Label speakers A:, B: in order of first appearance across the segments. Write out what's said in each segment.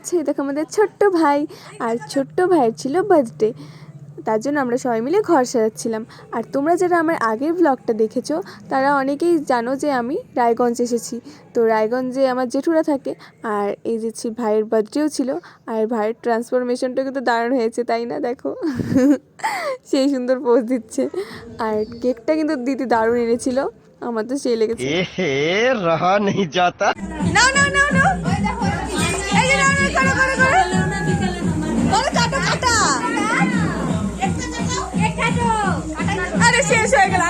A: পাচ্ছ এই দেখো আমাদের ছোট্ট ভাই, আর ছোট্ট ভাইয়ের ছিল বার্থডে, তার জন্য আমরা সবাই মিলে ঘর সাজাচ্ছিলাম। আর তোমরা যারা আমার আগের ব্লগটা দেখেছো তারা অনেকেই জানো যে আমি রায়গঞ্জ এসেছি। তো রায়গঞ্জে আমার জেঠুরা থাকে, আর এই যে ভাইয়ের বার্থডেও ছিল, আর ভাইয়ের ট্রান্সফরমেশনটা কিন্তু দারুণ হয়েছে, তাই না? দেখো সেই সুন্দর পোজ দিচ্ছে। আর কেকটা কিন্তু দিদি দারুণ এনেছিল, আমার তো সেই লেগেছে।
B: रहा नहीं जाता।
A: নাও নাও নাও নাও, এই যে নাও নাও, করো করো করো করো, কাটো কাটা, আরে শেষ হয়ে গেল।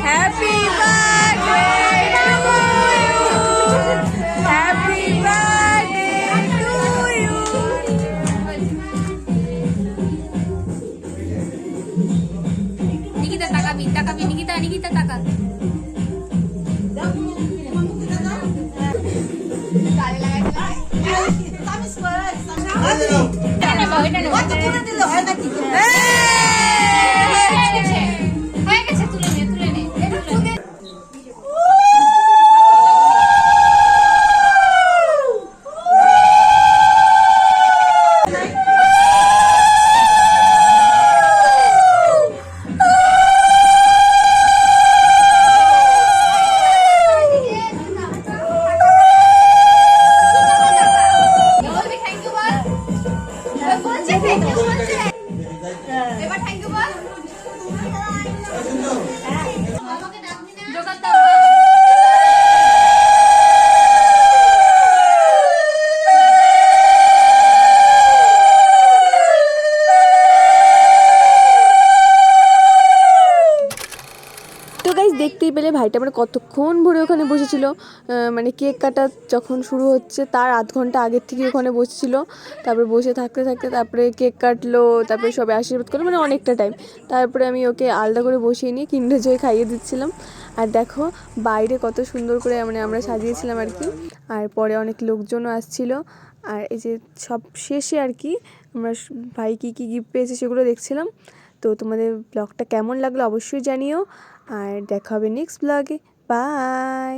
A: Happy birthday to you, happy birthday to you.
C: Nikita তাকাবি তাকাবি, নিকিতা নিকিতা তাকা। হয়ে গেছে, তুলে নে তুলে নে। এবার থ্যাংক ইউ বল।
A: তো গাইস দেখতেই পেলে ভাইটা মানে কতক্ষণ ভরে ওখানে বসেছিল, মানে কেক কাটা যখন শুরু হচ্ছে তার আধ ঘন্টা আগের থেকে ওখানে বসেছিল। তারপরে বসে থাকতে থাকতে তারপরে কেক কাটলো, তারপরে সবাই আশীর্বাদ করলো, মানে অনেকটা টাইম। তারপরে আমি ওকে আলাদা করে বসিয়ে নিয়ে কিন্ডার জয় খাইয়ে দিচ্ছিলাম। আর দেখো বাইরে কত সুন্দর করে মানে আমরা সাজিয়েছিলাম আর কি। আর পরে অনেক লোকজনও আসছিল। আর এই যে সব শেষে আর কি আমরা ভাই কী কী গিফট পেয়েছে সেগুলো দেখছিলাম। তো তোমাদের ব্লগটা কেমন লাগলো অবশ্যই জানিও, আর দেখা হবে নেক্সট ব্লগে। বাই।